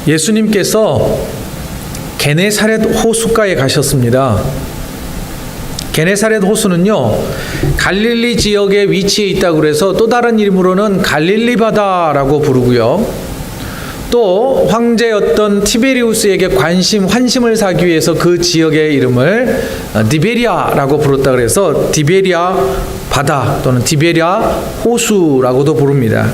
예수님께서 게네사렛 호숫가에 가셨습니다. 게네사렛 호수는요, 갈릴리 지역에 위치해 있다고 해서 또 다른 이름으로는 갈릴리 바다라고 부르고요. 또 황제였던 티베리우스에게 환심을 사기 위해서 그 지역의 이름을 디베리아라고 부르다 그래서 디베리아 바다 또는 디베리아 호수라고도 부릅니다.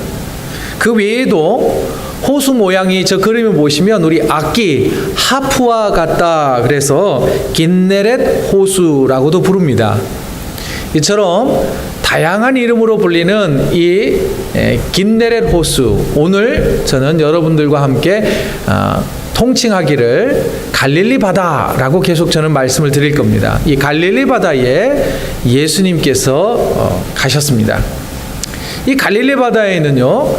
그 외에도 호수 모양이 저 그림을 보시면 우리 악기 하프와 같다 그래서 긴네렛 호수라고도 부릅니다. 이처럼 다양한 이름으로 불리는 이 긴네렛 호수, 오늘 저는 여러분들과 함께 통칭하기를 갈릴리 바다라고 계속 저는 말씀을 드릴 겁니다. 이 갈릴리 바다에 예수님께서 가셨습니다. 이 갈릴리 바다에는요,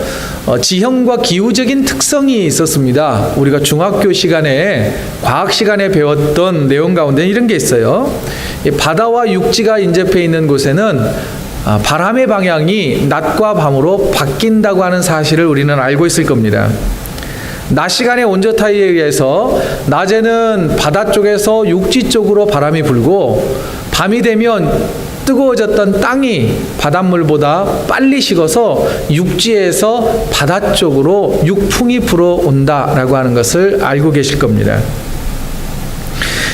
지형과 기후적인 특성이 있었습니다. 우리가 중학교 시간에, 과학 시간에 배웠던 내용 가운데 이런 게 있어요. 이 바다와 육지가 인접해 있는 곳에는 바람의 방향이 낮과 밤으로 바뀐다고 하는 사실을 우리는 알고 있을 겁니다. 낮 시간의 온도 차이에 의해서 낮에는 바다 쪽에서 육지 쪽으로 바람이 불고, 밤이 되면 뜨거워졌던 땅이 바닷물보다 빨리 식어서 육지에서 바다 쪽으로 육풍이 불어온다라고 하는 것을 알고 계실 겁니다.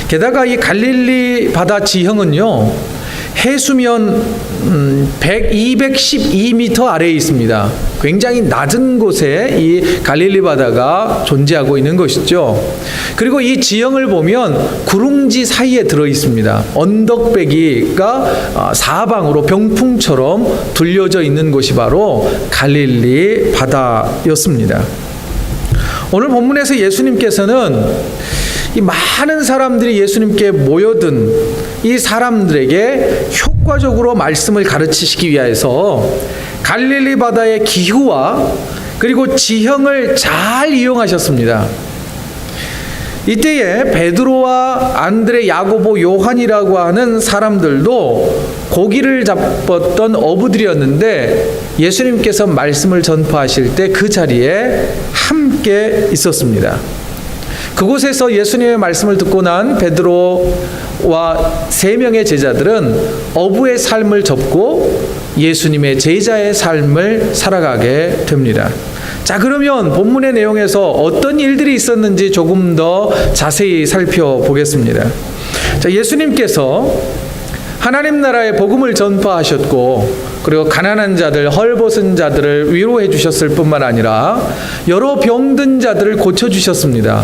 게다가 이 갈릴리 바다 지형은요, 해수면 212m 아래에 있습니다. 굉장히 낮은 곳에 이 갈릴리 바다가 존재하고 있는 것이죠. 그리고 이 지형을 보면 구릉지 사이에 들어 있습니다. 언덕배기가 사방으로 병풍처럼 둘려져 있는 곳이 바로 갈릴리 바다였습니다. 오늘 본문에서 예수님께서는 이 많은 사람들이 예수님께 모여든 이 사람들에게 효과적으로 말씀을 가르치시기 위해서 갈릴리 바다의 기후와 그리고 지형을 잘 이용하셨습니다. 이때에 베드로와 안드레, 야고보, 요한이라고 하는 사람들도 고기를 잡았던 어부들이었는데 예수님께서 말씀을 전파하실 때 그 자리에 함께 있었습니다. 그곳에서 예수님의 말씀을 듣고 난 베드로와 3명의 제자들은 어부의 삶을 접고 예수님의 제자의 삶을 살아가게 됩니다. 자, 그러면 본문의 내용에서 어떤 일들이 있었는지 조금 더 자세히 살펴보겠습니다. 자, 예수님께서 하나님 나라의 복음을 전파하셨고, 그리고 가난한 자들, 헐벗은 자들을 위로해 주셨을 뿐만 아니라 여러 병든 자들을 고쳐 주셨습니다.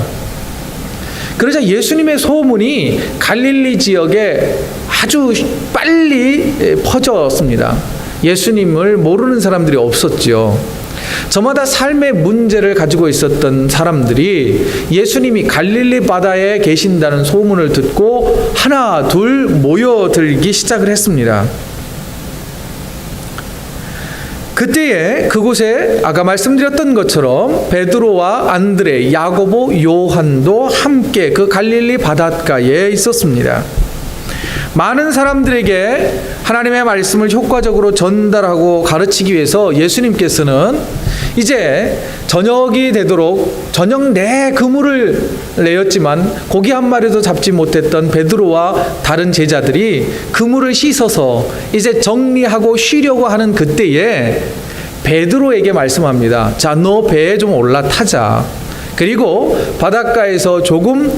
그러자 예수님의 소문이 갈릴리 지역에 아주 빨리 퍼졌습니다. 예수님을 모르는 사람들이 없었지요. 저마다 삶의 문제를 가지고 있었던 사람들이 예수님이 갈릴리 바다에 계신다는 소문을 듣고 하나 둘 모여들기 시작을 했습니다. 그때에 그곳에 아까 말씀드렸던 것처럼 베드로와 안드레, 야고보, 요한도 함께 그 갈릴리 바닷가에 있었습니다. 많은 사람들에게 하나님의 말씀을 효과적으로 전달하고 가르치기 위해서 예수님께서는 이제 저녁이 되도록 저녁 내 그물을 내었지만 고기 한 마리도 잡지 못했던 베드로와 다른 제자들이 그물을 씻어서 이제 정리하고 쉬려고 하는 그때에 베드로에게 말씀합니다. 자, 너 배에 좀 올라타자. 그리고 바닷가에서 조금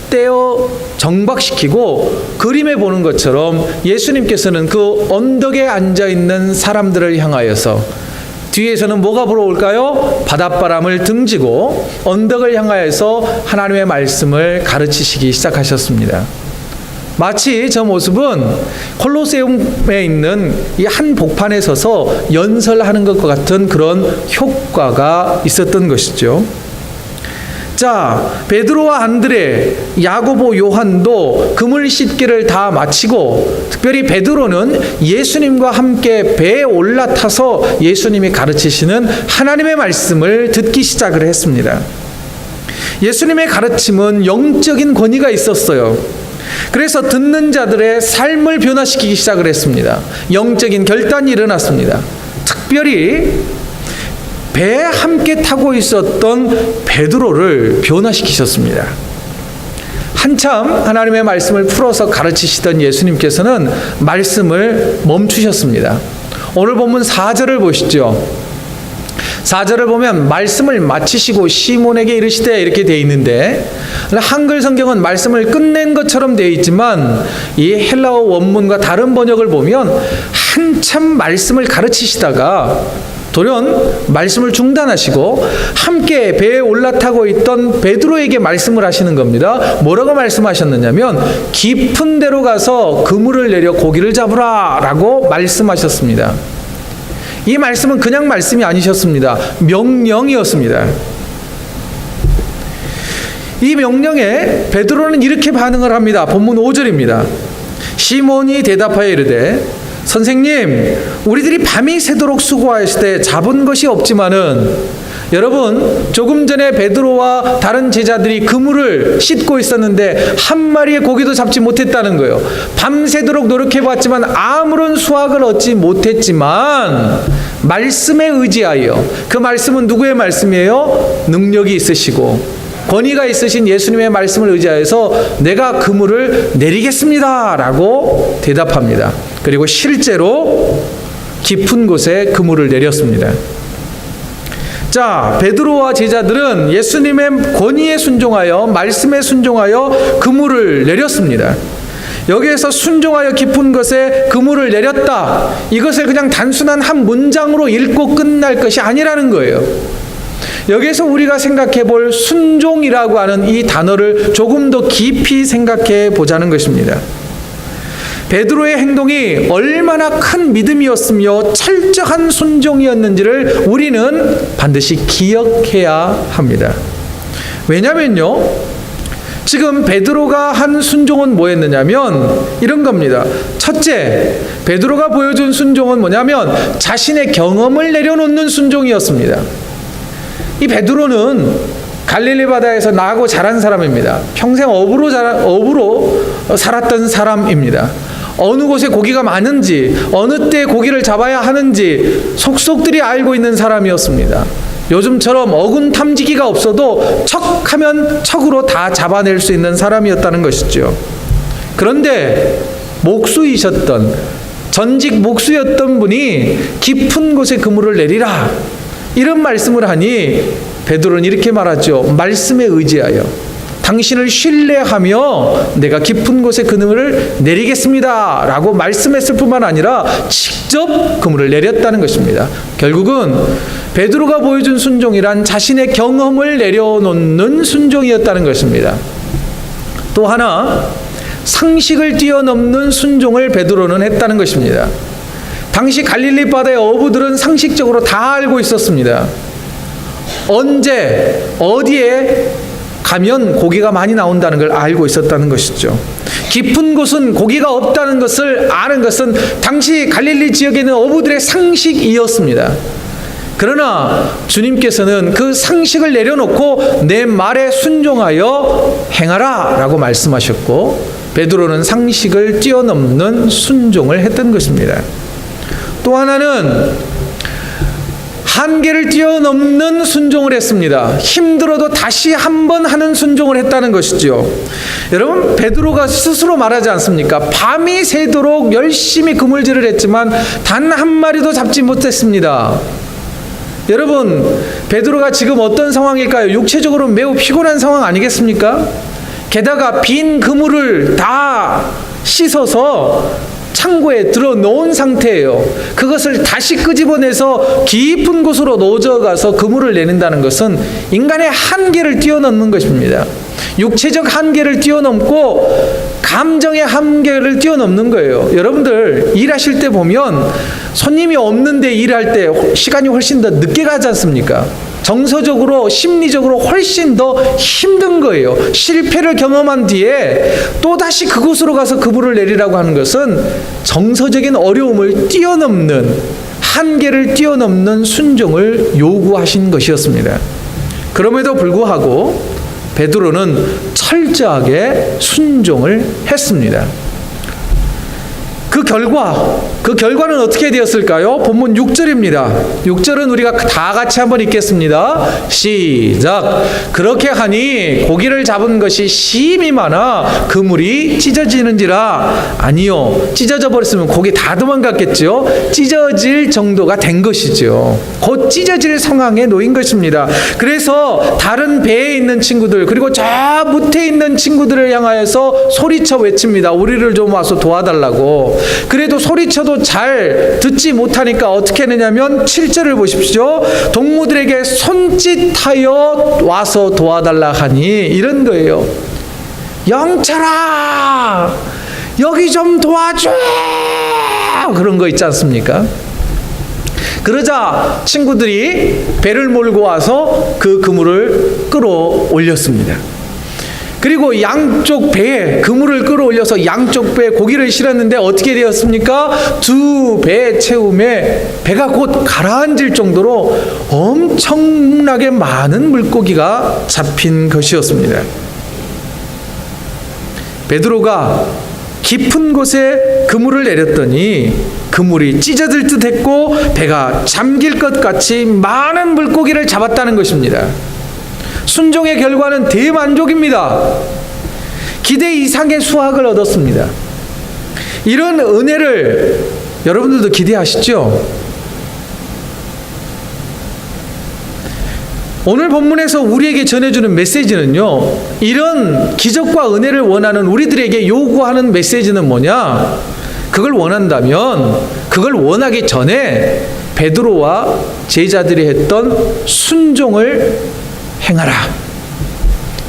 떼어 정박시키고 그림에 보는 것처럼 예수님께서는 그 언덕에 앉아있는 사람들을 향하여서 뒤에서는 뭐가 불어올까요? 바닷바람을 등지고 언덕을 향하여서 하나님의 말씀을 가르치시기 시작하셨습니다. 마치 저 모습은 콜로세움에 있는 이 한 복판에 서서 연설하는 것과 같은 그런 효과가 있었던 것이죠. 자, 베드로와 안드레, 야고보, 요한도 그물 씻기를 다 마치고, 특별히 베드로는 예수님과 함께 배에 올라타서 예수님이 가르치시는 하나님의 말씀을 듣기 시작을 했습니다. 예수님의 가르침은 영적인 권위가 있었어요. 그래서 듣는 자들의 삶을 변화시키기 시작을 했습니다. 영적인 결단이 일어났습니다. 특별히 배에 함께 타고 있었던 베드로를 변화시키셨습니다. 한참 하나님의 말씀을 풀어서 가르치시던 예수님께서는 말씀을 멈추셨습니다. 오늘 본문 4절을 보시죠. 4절을 보면 말씀을 마치시고 시몬에게 이르시되 이렇게 되어 있는데, 한글 성경은 말씀을 끝낸 것처럼 되어 있지만 이 헬라어 원문과 다른 번역을 보면 한참 말씀을 가르치시다가 돌연 말씀을 중단하시고 함께 배에 올라타고 있던 베드로에게 말씀을 하시는 겁니다. 뭐라고 말씀하셨느냐면 깊은 데로 가서 그물을 내려 고기를 잡으라 라고 말씀하셨습니다. 이 말씀은 그냥 말씀이 아니셨습니다. 명령이었습니다. 이 명령에 베드로는 이렇게 반응을 합니다. 본문 5절입니다. 시몬이 대답하여 이르되 선생님, 우리들이 밤이 새도록 수고하였을 때 잡은 것이 없지만은, 여러분, 조금 전에 베드로와 다른 제자들이 그물을 씻고 있었는데 한 마리의 고기도 잡지 못했다는 거예요. 밤새도록 노력해봤지만 아무런 수확을 얻지 못했지만 말씀에 의지하여, 그 말씀은 누구의 말씀이에요? 능력이 있으시고 권위가 있으신 예수님의 말씀을 의지하여서 내가 그물을 내리겠습니다 라고 대답합니다. 그리고 실제로 깊은 곳에 그물을 내렸습니다. 자, 베드로와 제자들은 예수님의 권위에 순종하여 말씀에 순종하여 그물을 내렸습니다. 여기에서 순종하여 깊은 곳에 그물을 내렸다, 이것을 그냥 단순한 한 문장으로 읽고 끝날 것이 아니라는 거예요. 여기에서 우리가 생각해 볼 순종이라고 하는 이 단어를 조금 더 깊이 생각해 보자는 것입니다. 베드로의 행동이 얼마나 큰 믿음이었으며 철저한 순종이었는지를 우리는 반드시 기억해야 합니다. 왜냐면요, 지금 베드로가 한 순종은 뭐였느냐면 이런 겁니다. 첫째, 베드로가 보여준 순종은 뭐냐면 자신의 경험을 내려놓는 순종이었습니다. 이 베드로는 갈릴리 바다에서 나고 자란 사람입니다. 평생 어부로 살았던 사람입니다. 어느 곳에 고기가 많은지, 어느 때 고기를 잡아야 하는지 속속들이 알고 있는 사람이었습니다. 요즘처럼 어군 탐지기가 없어도 척하면 척으로 다 잡아낼 수 있는 사람이었다는 것이죠. 그런데 목수이셨던, 전직 목수였던 분이 깊은 곳에 그물을 내리라, 이런 말씀을 하니 베드로는 이렇게 말하죠. 말씀에 의지하여 당신을 신뢰하며 내가 깊은 곳에 그물을 내리겠습니다 라고 말씀했을 뿐만 아니라 직접 그물을 내렸다는 것입니다. 결국은 베드로가 보여준 순종이란 자신의 경험을 내려놓는 순종이었다는 것입니다. 또 하나, 상식을 뛰어넘는 순종을 베드로는 했다는 것입니다. 당시 갈릴리 바다의 어부들은 상식적으로 다 알고 있었습니다. 언제 어디에 가면 고기가 많이 나온다는 걸 알고 있었다는 것이죠. 깊은 곳은 고기가 없다는 것을 아는 것은 당시 갈릴리 지역에 있는 어부들의 상식이었습니다. 그러나 주님께서는 그 상식을 내려놓고 내 말에 순종하여 행하라 라고 말씀하셨고, 베드로는 상식을 뛰어넘는 순종을 했던 것입니다. 또 하나는 한계를 뛰어넘는 순종을 했습니다. 힘들어도 다시 한번 하는 순종을 했다는 것이죠. 여러분, 베드로가 스스로 말하지 않습니까? 밤이 새도록 열심히 그물질을 했지만 단 한 마리도 잡지 못했습니다. 여러분, 베드로가 지금 어떤 상황일까요? 육체적으로 매우 피곤한 상황 아니겠습니까? 게다가 빈 그물을 다 씻어서 창고에 들어 놓은 상태예요. 그것을 다시 끄집어내서 깊은 곳으로 노져가서 그물을 내린다는 것은 인간의 한계를 뛰어넘는 것입니다. 육체적 한계를 뛰어넘고 감정의 한계를 뛰어넘는 거예요. 여러분들 일하실 때 보면 손님이 없는데 일할 때 시간이 훨씬 더 늦게 가지 않습니까? 정서적으로 심리적으로 훨씬 더 힘든 거예요. 실패를 경험한 뒤에 또다시 그곳으로 가서 그물을 내리라고 하는 것은 정서적인 어려움을 뛰어넘는, 한계를 뛰어넘는 순종을 요구하신 것이었습니다. 그럼에도 불구하고 베드로는 철저하게 순종을 했습니다. 그 결과는 어떻게 되었을까요? 본문 6절입니다. 6절은 우리가 다 같이 한번 읽겠습니다. 시작. 그렇게 하니 고기를 잡은 것이 심히 많아 그물이 찢어지는지라. 아니요, 찢어져 버렸으면 고기 다 도망갔겠죠. 찢어질 정도가 된 것이죠. 곧 찢어질 상황에 놓인 것입니다. 그래서 다른 배에 있는 친구들, 그리고 저 밑에 있는 친구들을 향하여서 소리쳐 외칩니다. 우리를 좀 와서 도와달라고. 그래도 소리쳐도 잘 듣지 못하니까 어떻게 했느냐면 7절을 보십시오. 동무들에게 손짓하여 와서 도와달라 하니 이런 거예요. 영철아, 여기 좀 도와줘, 그런 거 있지 않습니까? 그러자 친구들이 배를 몰고 와서 그 그물을 끌어올렸습니다. 그리고 양쪽 배에 그물을 끌어올려서 양쪽 배에 고기를 실었는데 어떻게 되었습니까? 두 배 채움에 배가 곧 가라앉을 정도로 엄청나게 많은 물고기가 잡힌 것이었습니다. 베드로가 깊은 곳에 그물을 내렸더니 그물이 찢어질 듯 했고 배가 잠길 것 같이 많은 물고기를 잡았다는 것입니다. 순종의 결과는 대만족입니다. 기대 이상의 수확을 얻었습니다. 이런 은혜를 여러분들도 기대하시죠? 오늘 본문에서 우리에게 전해주는 메시지는요, 이런 기적과 은혜를 원하는 우리들에게 요구하는 메시지는 뭐냐? 그걸 원한다면 그걸 원하기 전에 베드로와 제자들이 했던 순종을 행하라.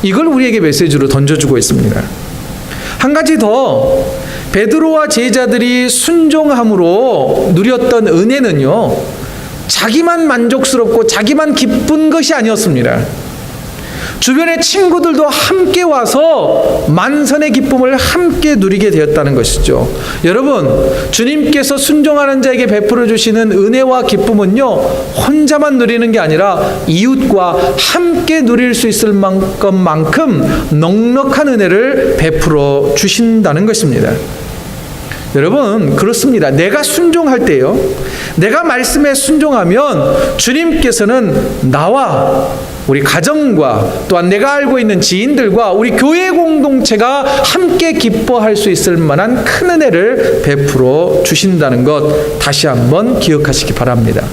이걸 우리에게 메시지로 던져주고 있습니다. 한 가지 더, 베드로와 제자들이 순종함으로 누렸던 은혜는요, 자기만 만족스럽고 자기만 기쁜 것이 아니었습니다. 주변의 친구들도 함께 와서 만선의 기쁨을 함께 누리게 되었다는 것이죠. 여러분, 주님께서 순종하는 자에게 베풀어 주시는 은혜와 기쁨은요, 혼자만 누리는 게 아니라 이웃과 함께 누릴 수 있을 만큼 넉넉한 은혜를 베풀어 주신다는 것입니다. 여러분, 그렇습니다. 내가 순종할 때요, 내가 말씀에 순종하면 주님께서는 나와 우리 가정과 또한 내가 알고 있는 지인들과 우리 교회 공동체가 함께 기뻐할 수 있을 만한 큰 은혜를 베풀어 주신다는 것 다시 한번 기억하시기 바랍니다.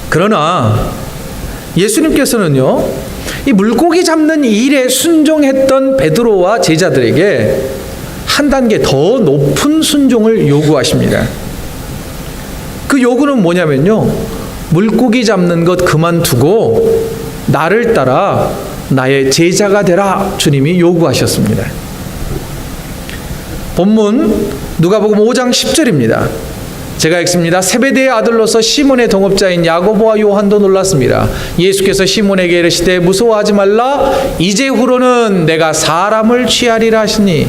그러나 예수님께서는요, 이 물고기 잡는 일에 순종했던 베드로와 제자들에게 한 단계 더 높은 순종을 요구하십니다. 그 요구는 뭐냐면요, 물고기 잡는 것 그만두고 나를 따라 나의 제자가 되라, 주님이 요구하셨습니다. 본문 누가복음 5장 10절입니다. 제가 읽습니다. 세베대의 아들로서 시몬의 동업자인 야고보와 요한도 놀랐습니다. 예수께서 시몬에게 이르시되 무서워하지 말라, 이제후로는 내가 사람을 취하리라 하시니,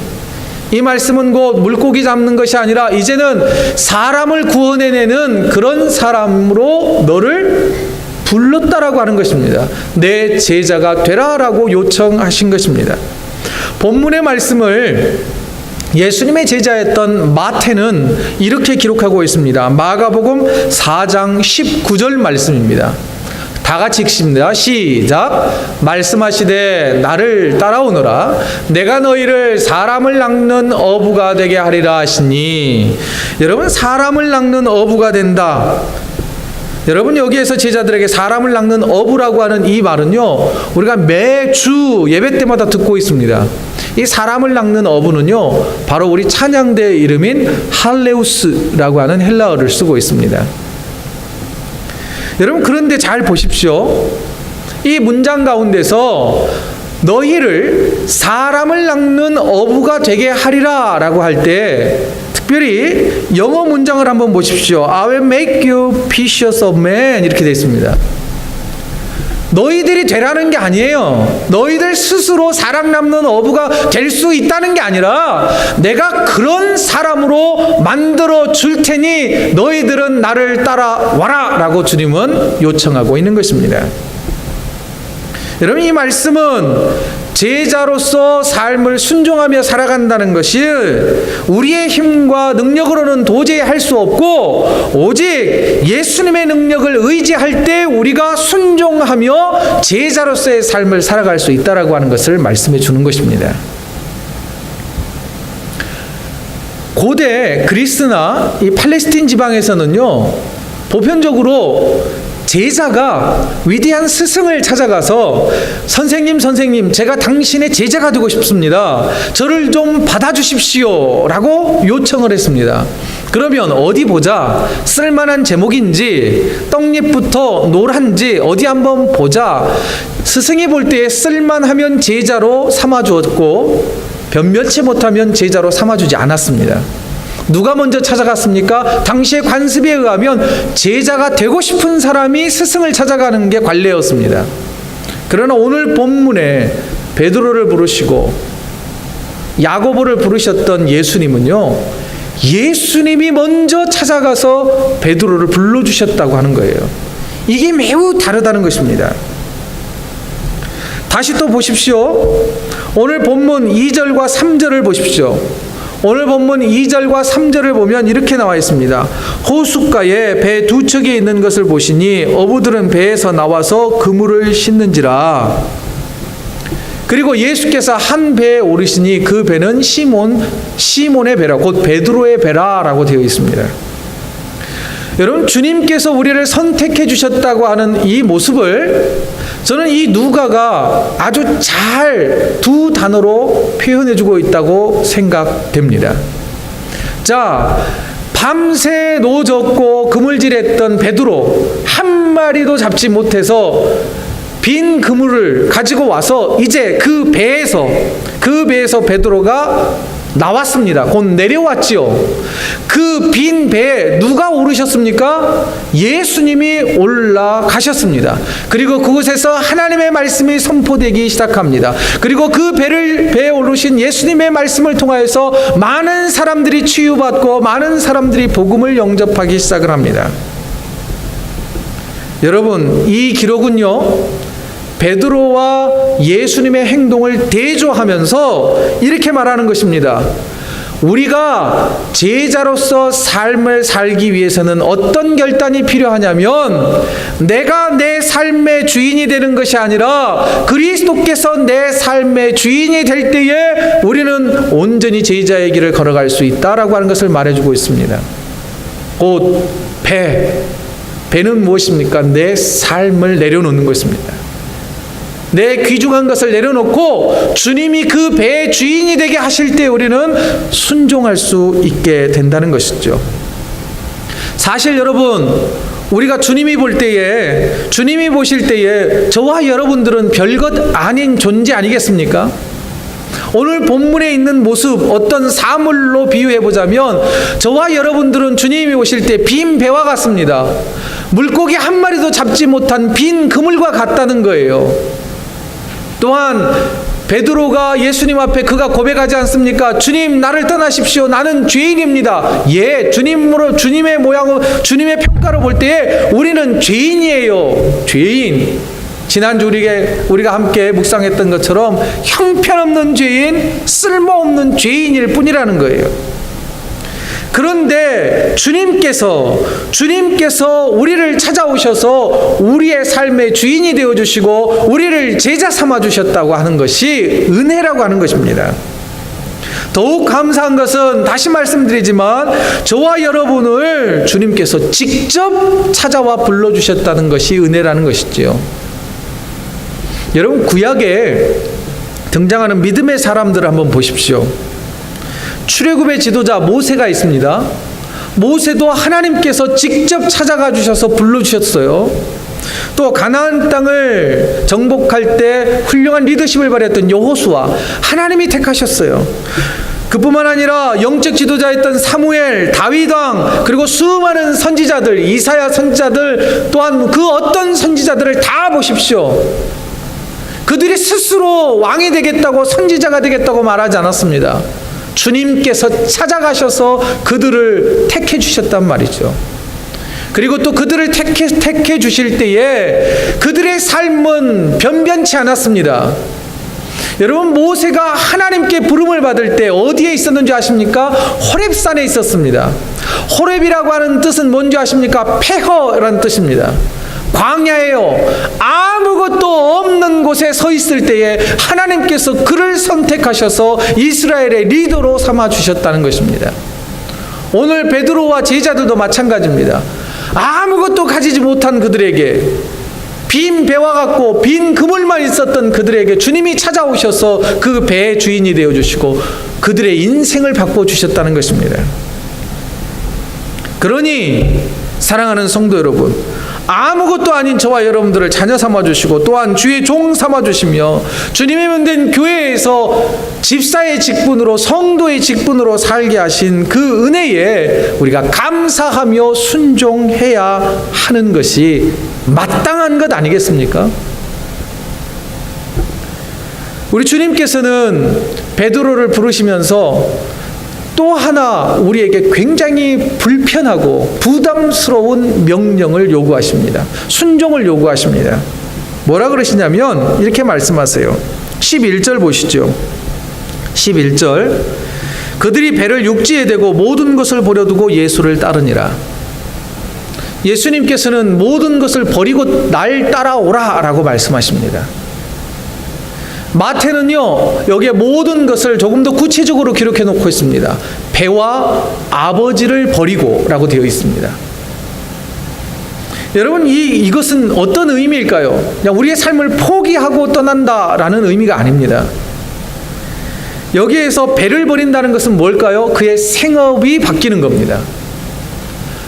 이 말씀은 곧 물고기 잡는 것이 아니라 이제는 사람을 구원해내는 그런 사람으로 너를 불렀다라고 하는 것입니다. 내 제자가 되라라고 요청하신 것입니다. 본문의 말씀을 예수님의 제자였던 마태는 이렇게 기록하고 있습니다. 마가복음 4장 19절 말씀입니다. 다 같이 읽습니다. 시작. 말씀하시되 나를 따라오너라, 내가 너희를 사람을 낚는 어부가 되게 하리라 하시니. 여러분, 사람을 낚는 어부가 된다. 여러분, 여기에서 제자들에게 사람을 낚는 어부라고 하는 이 말은요, 우리가 매주 예배 때마다 듣고 있습니다. 이 사람을 낚는 어부는요, 바로 우리 찬양대의 이름인 할레우스라고 하는 헬라어를 쓰고 있습니다. 여러분, 그런데 잘 보십시오. 이 문장 가운데서 너희를 사람을 낚는 어부가 되게 하리라 라고 할 때 특별히 영어 문장을 한번 보십시오. I will make you fishers of men, 이렇게 되어 있습니다. 너희들이 되라는 게 아니에요. 너희들 스스로 사람 낚는 어부가 될 수 있다는 게 아니라 내가 그런 사람으로 만들어 줄 테니 너희들은 나를 따라와라 라고 주님은 요청하고 있는 것입니다. 여러분, 이 말씀은 제자로서 삶을 순종하며 살아간다는 것이 우리의 힘과 능력으로는 도저히 할 수 없고, 오직 예수님의 능력을 의지할 때 우리가 순종하며 제자로서의 삶을 살아갈 수 있다라고 하는 것을 말씀해 주는 것입니다. 고대 그리스나 이 팔레스틴 지방에서는요, 보편적으로 제자가 위대한 스승을 찾아가서 선생님, 제가 당신의 제자가 되고 싶습니다. 저를 좀 받아주십시오 라고 요청을 했습니다. 그러면 어디 보자, 쓸만한 제목인지 떡잎부터 노란지 어디 한번 보자. 스승이 볼 때에 쓸만하면 제자로 삼아주었고, 변변치 못하면 제자로 삼아주지 않았습니다. 누가 먼저 찾아갔습니까? 당시의 관습에 의하면 제자가 되고 싶은 사람이 스승을 찾아가는 게 관례였습니다. 그러나 오늘 본문에 베드로를 부르시고 야고보를 부르셨던 예수님은요, 예수님이 먼저 찾아가서 베드로를 불러주셨다고 하는 거예요. 이게 매우 다르다는 것입니다. 다시 또 보십시오. 오늘 본문 2절과 3절을 보십시오. 오늘 본문 2절과 3절을 보면 이렇게 나와 있습니다. 호숫가에 배 두 척이 있는 것을 보시니 어부들은 배에서 나와서 그물을 싣는지라. 그리고 예수께서 한 배에 오르시니 그 배는 시몬의 배라, 곧 베드로의 배라라고 되어 있습니다. 여러분, 주님께서 우리를 선택해 주셨다고 하는 이 모습을 저는 이 누가가 아주 잘 두 단어로 표현해 주고 있다고 생각됩니다. 자, 밤새 노젓고 그물질했던 베드로 한 마리도 잡지 못해서 빈 그물을 가지고 와서 이제 그 배에서 베드로가 나왔습니다. 곧 내려왔지요. 그 빈 배에 누가 오르셨습니까? 예수님이 올라가셨습니다. 그리고 그곳에서 하나님의 말씀이 선포되기 시작합니다. 그리고 그 배에 오르신 예수님의 말씀을 통하여서 많은 사람들이 치유받고 많은 사람들이 복음을 영접하기 시작을 합니다. 여러분, 이 기록은요, 베드로와 예수님의 행동을 대조하면서 이렇게 말하는 것입니다. 우리가 제자로서 삶을 살기 위해서는 어떤 결단이 필요하냐면, 내가 내 삶의 주인이 되는 것이 아니라 그리스도께서 내 삶의 주인이 될 때에 우리는 온전히 제자의 길을 걸어갈 수 있다라고 하는 것을 말해주고 있습니다. 곧 배는 무엇입니까? 내 삶을 내려놓는 것입니다. 내 귀중한 것을 내려놓고 주님이 그 배의 주인이 되게 하실 때 우리는 순종할 수 있게 된다는 것이죠. 사실 여러분, 우리가 주님이 보실 때에 저와 여러분들은 별것 아닌 존재 아니겠습니까? 오늘 본문에 있는 모습, 어떤 사물로 비유해 보자면 저와 여러분들은 주님이 오실 때 빈 배와 같습니다. 물고기 한 마리도 잡지 못한 빈 그물과 같다는 거예요. 또한 베드로가 예수님 앞에 그가 고백하지 않습니까? 주님, 나를 떠나십시오. 나는 죄인입니다. 예, 주님의 모양으로, 주님의 평가로 볼 때에 우리는 죄인이에요. 죄인. 지난주 우리가 함께 묵상했던 것처럼 형편없는 죄인, 쓸모없는 죄인일 뿐이라는 거예요. 그런데 주님께서 우리를 찾아오셔서 우리의 삶의 주인이 되어주시고 우리를 제자 삼아주셨다고 하는 것이 은혜라고 하는 것입니다. 더욱 감사한 것은 다시 말씀드리지만 저와 여러분을 주님께서 직접 찾아와 불러주셨다는 것이 은혜라는 것이지요. 여러분, 구약에 등장하는 믿음의 사람들을 한번 보십시오. 출애굽의 지도자 모세가 있습니다. 모세도 하나님께서 직접 찾아가 주셔서 불러주셨어요. 또 가나안 땅을 정복할 때 훌륭한 리더십을 발휘했던 여호수아, 하나님이 택하셨어요. 그뿐만 아니라 영적 지도자였던 사무엘, 다윗 왕, 그리고 수많은 선지자들, 이사야 선지자들, 또한 그 어떤 선지자들을 다 보십시오. 그들이 스스로 왕이 되겠다고, 선지자가 되겠다고 말하지 않았습니다. 주님께서 찾아가셔서 그들을 택해 주셨단 말이죠. 그리고 또 그들을 택해 주실 때에 그들의 삶은 변변치 않았습니다. 여러분, 모세가 하나님께 부름을 받을 때 어디에 있었는지 아십니까? 호렙산에 있었습니다. 호렙이라고 하는 뜻은 뭔지 아십니까? 폐허라는 뜻입니다. 광야예요. 아무것도 없는 곳에 서 있을 때에 하나님께서 그를 선택하셔서 이스라엘의 리더로 삼아 주셨다는 것입니다. 오늘 베드로와 제자들도 마찬가지입니다. 아무것도 가지지 못한 그들에게, 빈 배와 같고 빈 그물만 있었던 그들에게 주님이 찾아오셔서 그 배의 주인이 되어주시고 그들의 인생을 바꿔주셨다는 것입니다. 그러니 사랑하는 성도 여러분, 아무것도 아닌 저와 여러분들을 자녀 삼아주시고 또한 주의 종 삼아주시며 주님의 만든 교회에서 집사의 직분으로, 성도의 직분으로 살게 하신 그 은혜에 우리가 감사하며 순종해야 하는 것이 마땅한 것 아니겠습니까? 우리 주님께서는 베드로를 부르시면서 또 하나 우리에게 굉장히 불편하고 부담스러운 명령을 요구하십니다. 순종을 요구하십니다. 뭐라 그러시냐면 이렇게 말씀하세요. 11절 보시죠. 11절, 그들이 배를 육지에 대고 모든 것을 버려두고 예수를 따르니라. 예수님께서는 모든 것을 버리고 날 따라오라 라고 말씀하십니다. 마태는요, 여기에 모든 것을 조금 더 구체적으로 기록해 놓고 있습니다. 배와 아버지를 버리고 라고 되어 있습니다. 여러분, 이것은 어떤 의미일까요? 그냥 우리의 삶을 포기하고 떠난다라는 의미가 아닙니다. 여기에서 배를 버린다는 것은 뭘까요? 그의 생업이 바뀌는 겁니다.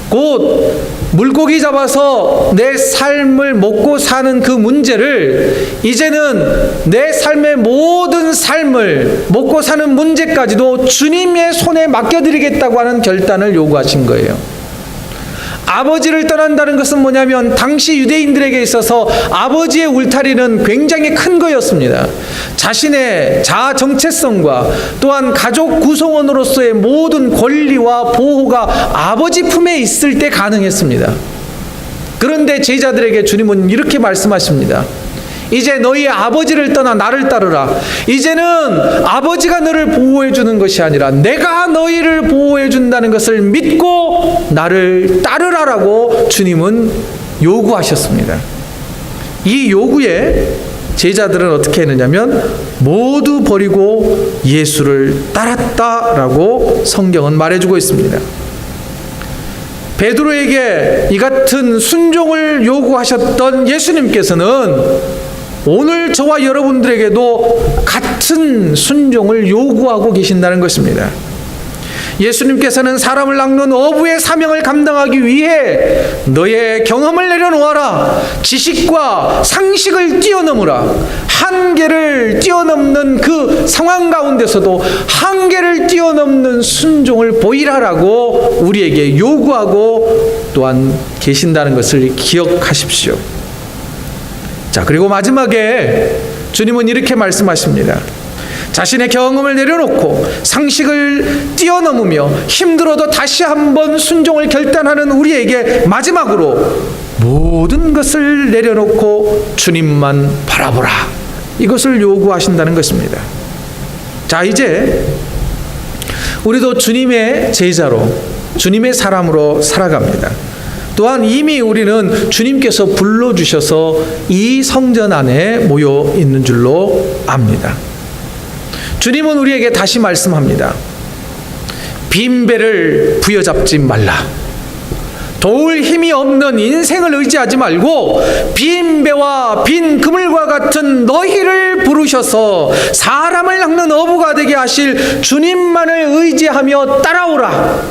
곧 물고기 잡아서 내 삶을 먹고 사는 그 문제를 이제는 내 삶의 모든 삶을 먹고 사는 문제까지도 주님의 손에 맡겨드리겠다고 하는 결단을 요구하신 거예요. 아버지를 떠난다는 것은 뭐냐면 당시 유대인들에게 있어서 아버지의 울타리는 굉장히 큰 거였습니다. 자신의 자아 정체성과 또한 가족 구성원으로서의 모든 권리와 보호가 아버지 품에 있을 때 가능했습니다. 그런데 제자들에게 주님은 이렇게 말씀하십니다. 이제 너희의 아버지를 떠나 나를 따르라. 이제는 아버지가 너를 보호해 주는 것이 아니라 내가 너희를 보호해 준다는 것을 믿고 나를 따르라라고 주님은 요구하셨습니다. 이 요구에 제자들은 어떻게 했느냐면 모두 버리고 예수를 따랐다라고 성경은 말해주고 있습니다. 베드로에게 이 같은 순종을 요구하셨던 예수님께서는 오늘 저와 여러분들에게도 같은 순종을 요구하고 계신다는 것입니다. 예수님께서는 사람을 낚는 어부의 사명을 감당하기 위해 너의 경험을 내려놓아라. 지식과 상식을 뛰어넘으라. 한계를 뛰어넘는 그 상황 가운데서도 한계를 뛰어넘는 순종을 보이라라고 우리에게 요구하고 또한 계신다는 것을 기억하십시오. 자, 그리고 마지막에 주님은 이렇게 말씀하십니다. 자신의 경험을 내려놓고 상식을 뛰어넘으며 힘들어도 다시 한번 순종을 결단하는 우리에게 마지막으로 모든 것을 내려놓고 주님만 바라보라. 이것을 요구하신다는 것입니다. 자, 이제 우리도 주님의 제자로, 주님의 사람으로 살아갑니다. 또한 이미 우리는 주님께서 불러주셔서 이 성전 안에 모여 있는 줄로 압니다. 주님은 우리에게 다시 말씀합니다. 빈 배를 부여잡지 말라. 도울 힘이 없는 인생을 의지하지 말고 빈 배와 빈 그물과 같은 너희를 부르셔서 사람을 낚는 어부가 되게 하실 주님만을 의지하며 따라오라.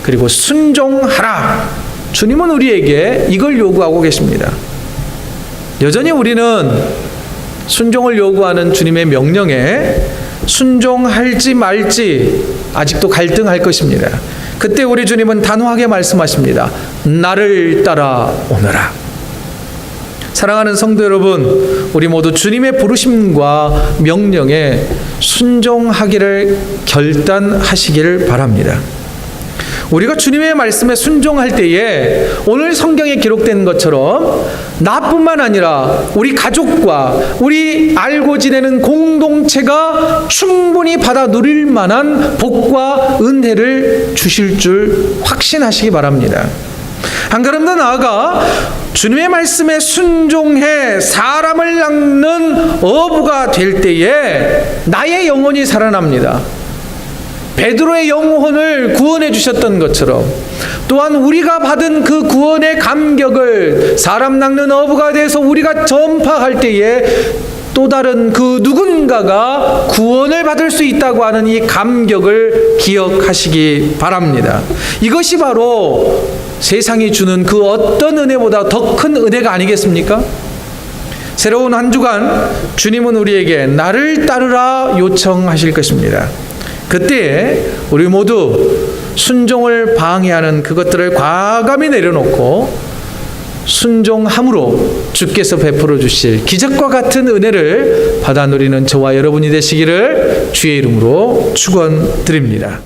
그리고 순종하라. 주님은 우리에게 이걸 요구하고 계십니다. 여전히 우리는 순종을 요구하는 주님의 명령에 순종할지 말지 아직도 갈등할 것입니다. 그때 우리 주님은 단호하게 말씀하십니다. 나를 따라오너라. 사랑하는 성도 여러분, 우리 모두 주님의 부르심과 명령에 순종하기를 결단하시기를 바랍니다. 우리가 주님의 말씀에 순종할 때에 오늘 성경에 기록된 것처럼 나뿐만 아니라 우리 가족과 우리 알고 지내는 공동체가 충분히 받아 누릴 만한 복과 은혜를 주실 줄 확신하시기 바랍니다. 한 걸음 더 나아가 주님의 말씀에 순종해 사람을 낚는 어부가 될 때에 나의 영혼이 살아납니다. 베드로의 영혼을 구원해 주셨던 것처럼 또한 우리가 받은 그 구원의 감격을 사람 낚는 어부가 돼서 우리가 전파할 때에 또 다른 그 누군가가 구원을 받을 수 있다고 하는 이 감격을 기억하시기 바랍니다. 이것이 바로 세상이 주는 그 어떤 은혜보다 더 큰 은혜가 아니겠습니까? 새로운 한 주간 주님은 우리에게 나를 따르라 요청하실 것입니다. 그때 우리 모두 순종을 방해하는 그것들을 과감히 내려놓고 순종함으로 주께서 베풀어 주실 기적과 같은 은혜를 받아 누리는 저와 여러분이 되시기를 주의 이름으로 축원드립니다.